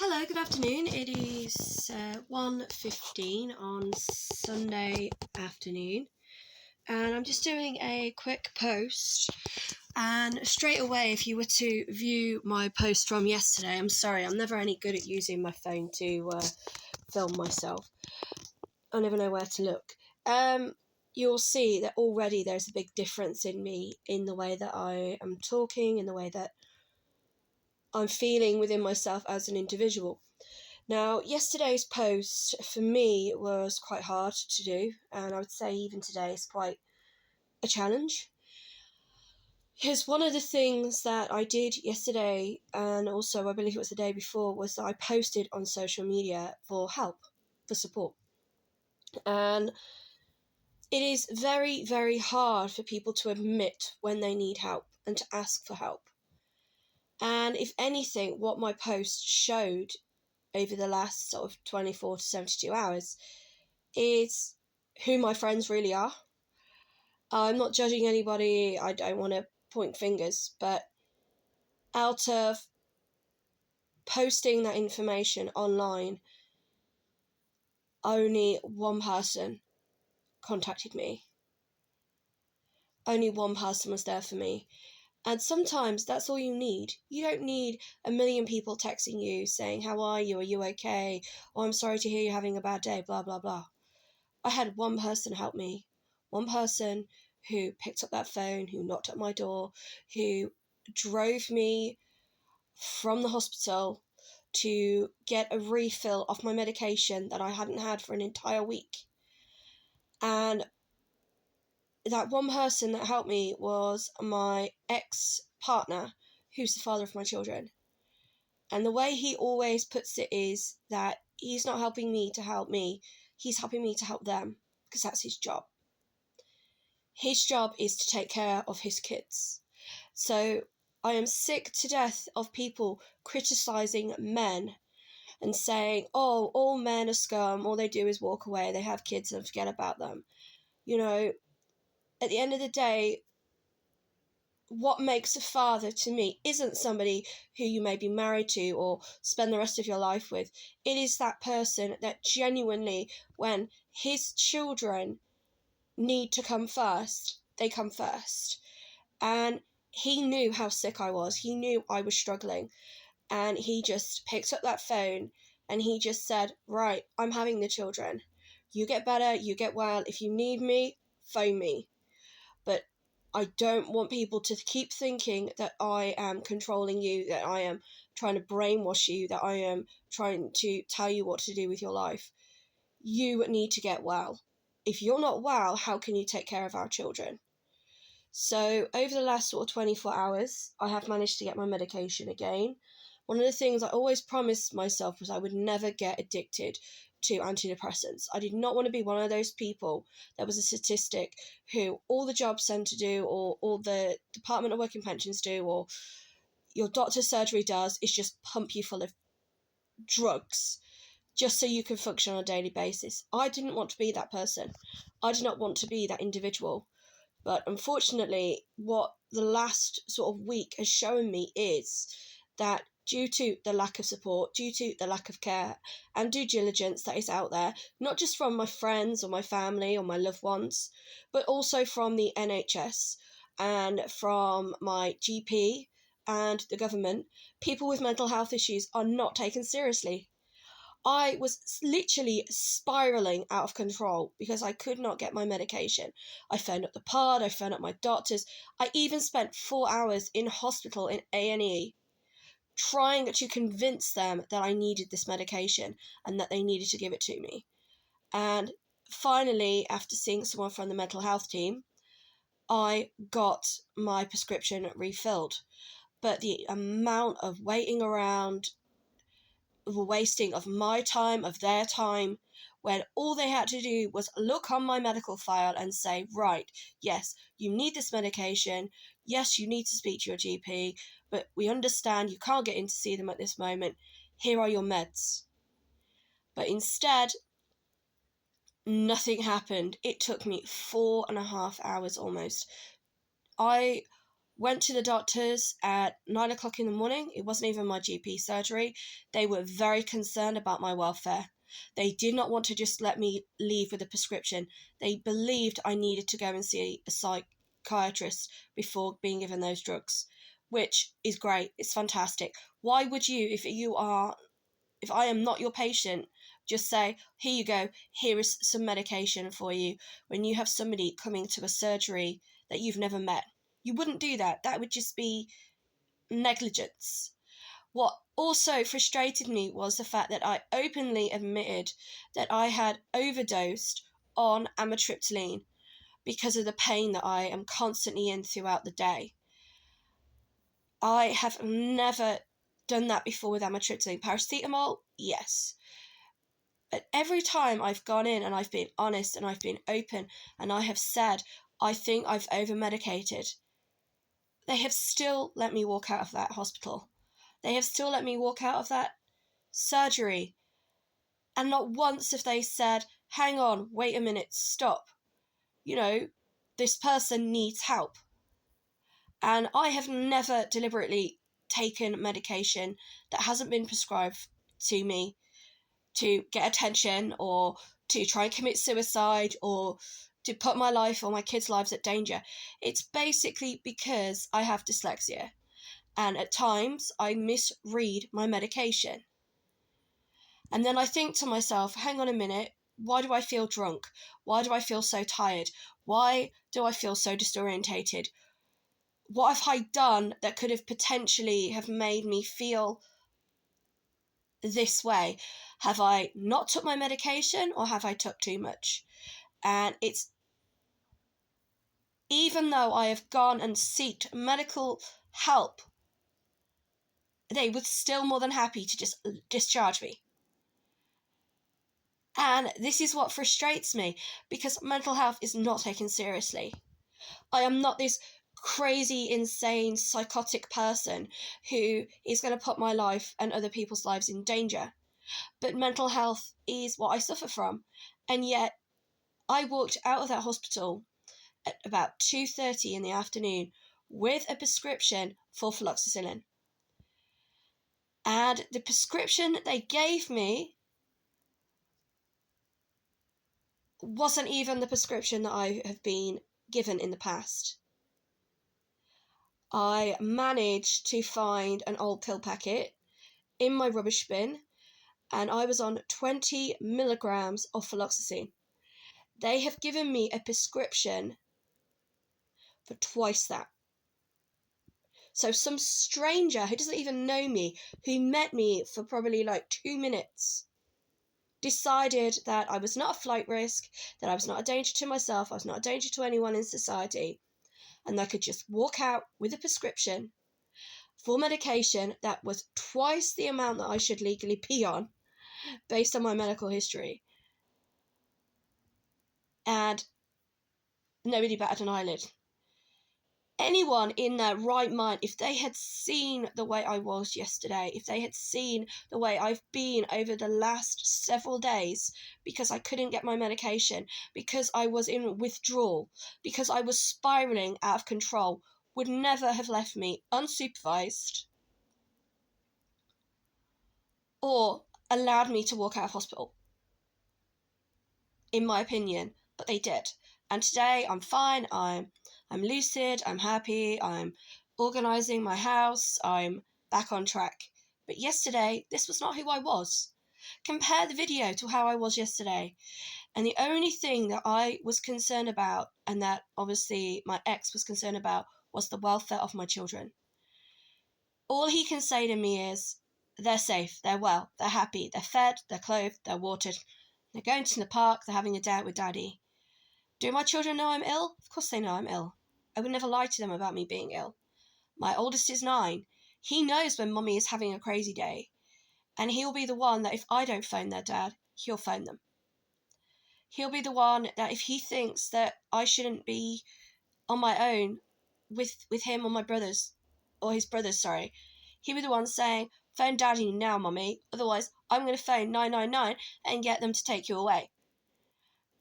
Hello, good afternoon. It is 1:15 on Sunday afternoon, and I'm just doing a quick post. And straight away, if you were to view my post from yesterday, I'm sorry, I'm never any good at using my phone to film myself. I never know where to look. You'll see that already there's a big difference in me, in the way that I am talking, in the way that I'm feeling within myself as an individual. Now, yesterday's post for me was quite hard to do, and I would say even today is quite a challenge. Because one of the things that I did yesterday, and also I believe it was the day before, was that I posted on social media for help, for support. And it is very, very hard for people to admit when they need help and to ask for help. And if anything, what my post showed over the last sort of 24 to 72 hours is who my friends really are. I'm not judging anybody, I don't want to point fingers, but out of posting that information online, only one person contacted me. Only one person was there for me. And sometimes that's all you need. You don't need a million people texting you saying, "How are you? Are you okay? Oh, I'm sorry to hear you're having a bad day, blah, blah, blah." I had one person help me. One person who picked up that phone, who knocked at my door, who drove me from the hospital to get a refill of my medication that I hadn't had for an entire week. And that one person that helped me was my ex-partner, who's the father of my children. And the way he always puts it is that he's not helping me to help me, he's helping me to help them, because that's his job. His job is to take care of his kids. So I am sick to death of people criticising men and saying, "Oh, all men are scum, all they do is walk away, they have kids and forget about them." You know, at the end of the day, what makes a father to me isn't somebody who you may be married to or spend the rest of your life with. It is that person that genuinely, when his children need to come first, they come first. And he knew how sick I was. He knew I was struggling. And he just picked up that phone and he just said, "Right, I'm having the children. You get better, you get well. If you need me, phone me. But I don't want people to keep thinking that I am controlling you, that I am trying to brainwash you, that I am trying to tell you what to do with your life. You need to get well. If you're not well, how can you take care of our children?" So over the last sort of 24 hours, I have managed to get my medication again. One of the things I always promised myself was I would never get addicted to antidepressants. I did not want to be one of those people that was a statistic who all the jobs sent to do, or all the Department of Work and Pensions do, or your doctor's surgery does, is just pump you full of drugs just so you can function on a daily basis. I didn't want to be that person. I did not want to be that individual. But unfortunately, what the last sort of week has shown me is that due to the lack of support, due to the lack of care and due diligence that is out there, not just from my friends or my family or my loved ones, but also from the NHS and from my GP and the government, people with mental health issues are not taken seriously. I was literally spiraling out of control because I could not get my medication. I phoned up the pod, I phoned up my doctors. I even spent 4 hours in hospital in A&E trying to convince them that I needed this medication and that they needed to give it to me. And finally, after seeing someone from the mental health team, I got my prescription refilled. But the amount of waiting around, the wasting of my time, of their time, when all they had to do was look on my medical file and say, "Right, yes, you need this medication, yes, you need to speak to your GP, but we understand you can't get in to see them at this moment, here are your meds." But instead, nothing happened. It took me 4.5 hours almost. I Went to the doctors at 9 o'clock in the morning. It wasn't even my GP surgery. They were very concerned about my welfare. They did not want to just let me leave with a prescription. They believed I needed to go and see a psychiatrist before being given those drugs, which is great. It's fantastic. Why would you, if I am not your patient, just say, here you go, here is some medication for you, when you have somebody coming to a surgery that you've never met? You wouldn't do that. That would just be negligence. What also frustrated me was the fact that I openly admitted that I had overdosed on amitriptyline because of the pain that I am constantly in throughout the day. I have never done that before with amitriptyline. Paracetamol, yes. But every time I've gone in and I've been honest and I've been open and I have said, I think I've over-medicated, they have still let me walk out of that hospital. They have still let me walk out of that surgery. And not once have they said, hang on, wait a minute, stop. This person needs help. And I have never deliberately taken medication that hasn't been prescribed to me to get attention or to try and commit suicide or to put my life or my kids' lives at danger. It's basically because I have dyslexia. And at times I misread my medication. And then I think to myself, hang on a minute, why do I feel drunk? Why do I feel so tired? Why do I feel so disorientated? What have I done that could have potentially have made me feel this way? Have I not took my medication or have I took too much? And it's, even though I have gone and sought medical help, they were still more than happy to just discharge me. And this is what frustrates me, because mental health is not taken seriously. I am not this crazy, insane, psychotic person who is going to put my life and other people's lives in danger. But mental health is what I suffer from. And yet, I walked out of that hospital at about 2:30 in the afternoon with a prescription for fluoxetine. And the prescription that they gave me wasn't even the prescription that I have been given in the past. I managed to find an old pill packet in my rubbish bin, and I was on 20 milligrams of fluoxetine. They have given me a prescription for twice that. So some stranger who doesn't even know me, who met me for probably like 2 minutes, decided that I was not a flight risk, that I was not a danger to myself, I was not a danger to anyone in society, and I could just walk out with a prescription for medication that was twice the amount that I should legally be on, based on my medical history. And nobody batted an eyelid. Anyone in their right mind, if they had seen the way I was yesterday, if they had seen the way I've been over the last several days, because I couldn't get my medication, because I was in withdrawal, because I was spiraling out of control, would never have left me unsupervised or allowed me to walk out of hospital, in my opinion. But they did. And today I'm fine, I'm lucid, I'm happy, I'm organising my house, I'm back on track. But yesterday, this was not who I was. Compare the video to how I was yesterday. And the only thing that I was concerned about, and that obviously my ex was concerned about, was the welfare of my children. All he can say to me is, they're safe, they're well, they're happy, they're fed, they're clothed, they're watered, they're going to the park, they're having a day out with daddy. Do my children know I'm ill? Of course they know I'm ill. I would never lie to them about me being ill. My oldest is 9. He knows when mummy is having a crazy day. And he'll be the one that if I don't phone their dad, he'll phone them. He'll be the one that if he thinks that I shouldn't be on my own with him or my brothers, or his brothers, sorry, he'll be the one saying, phone daddy now, mummy, otherwise I'm going to phone 999 and get them to take you away.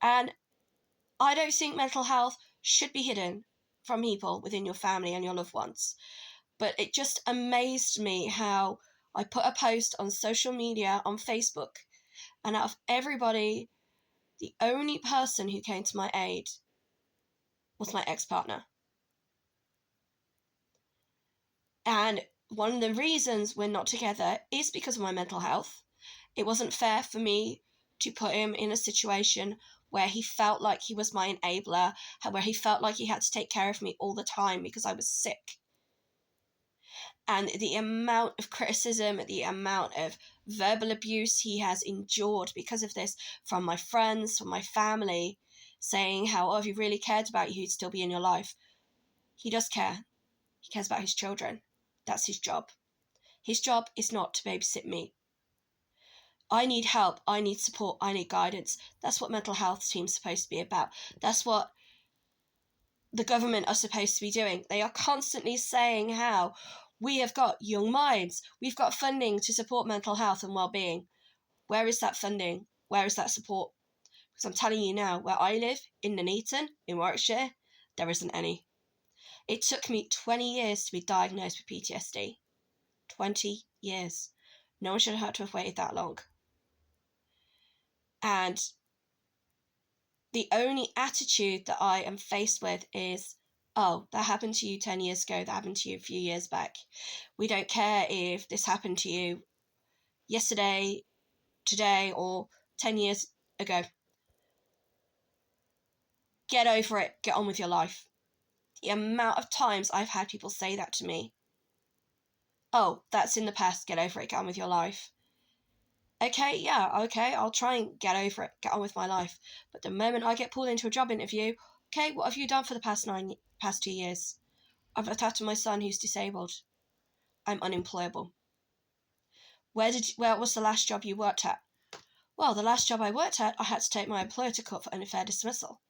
And I don't think mental health should be hidden from people within your family and your loved ones. But it just amazed me how I put a post on social media, on Facebook, and out of everybody, the only person who came to my aid was my ex-partner. And one of the reasons we're not together is because of my mental health. It wasn't fair for me to put him in a situation where he felt like he was my enabler, where he felt like he had to take care of me all the time because I was sick. And the amount of criticism, the amount of verbal abuse he has endured because of this from my friends, from my family, saying how, oh, if he really cared about you, he'd still be in your life. He does care. He cares about his children. That's his job. His job is not to babysit me. I need help. I need support. I need guidance. That's what mental health team's supposed to be about. That's what the government are supposed to be doing. They are constantly saying how we have got young minds. We've got funding to support mental health and well-being. Where is that funding? Where is that support? Because I'm telling you now, where I live, in Nuneaton, in Warwickshire, there isn't any. It took me 20 years to be diagnosed with PTSD. 20 years. No one should have had to have waited that long. And the only attitude that I am faced with is, oh, that happened to you 10 years ago, that happened to you a few years back. We don't care if this happened to you yesterday, today, or 10 years ago. Get over it. Get on with your life. The amount of times I've had people say that to me. Oh, that's in the past. Get over it. Get on with your life. Okay, yeah, okay, I'll try and get over it. Get on with my life. But the moment I get pulled into a job interview, okay, what have you done for the past 2 years? I've looked after my son who's disabled. I'm unemployable. Where was the last job you worked at? Well, the last job I worked at, I had to take my employer to court for unfair dismissal.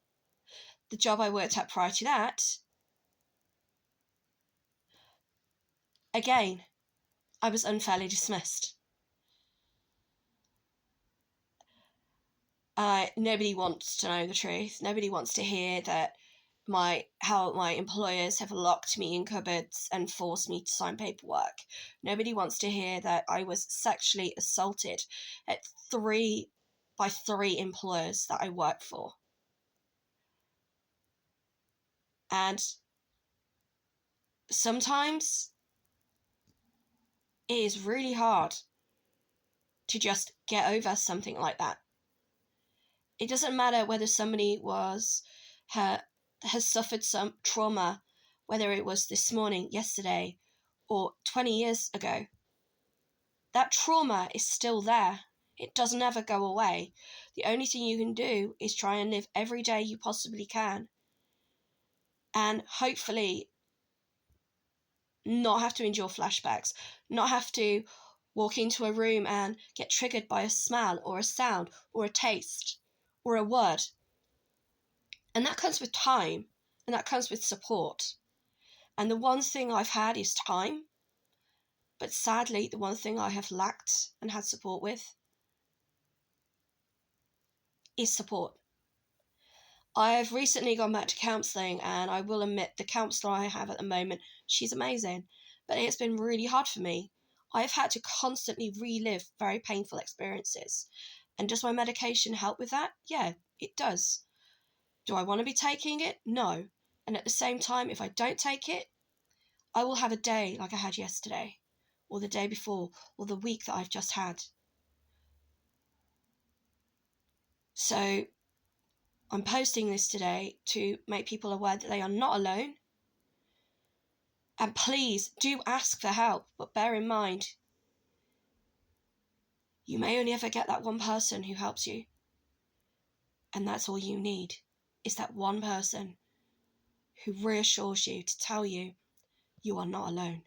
The job I worked at prior to that, again, I was unfairly dismissed. Nobody wants to know the truth. Nobody wants to hear that how my employers have locked me in cupboards and forced me to sign paperwork. Nobody wants to hear that I was sexually assaulted by three employers that I work for. And sometimes it is really hard to just get over something like that. It doesn't matter whether somebody has suffered some trauma, whether it was this morning, yesterday, or 20 years ago. That trauma is still there. It doesn't ever go away. The only thing you can do is try and live every day you possibly can. And hopefully not have to endure flashbacks, not have to walk into a room and get triggered by a smell or a sound or a taste or a word. And that comes with time, and that comes with support. And the one thing I've had is time. But sadly, the one thing I have lacked and had support with is support. I have recently gone back to counselling, and I will admit the counsellor I have at the moment, she's amazing. But it's been really hard for me. I've had to constantly relive very painful experiences. And does my medication help with that? Yeah, it does. Do I want to be taking it? No. And at the same time, if I don't take it, I will have a day like I had yesterday, or the day before, or the week that I've just had. So I'm posting this today to make people aware that they are not alone. And please do ask for help, but bear in mind, you may only ever get that one person who helps you. And that's all you need, is that one person who reassures you to tell you you are not alone.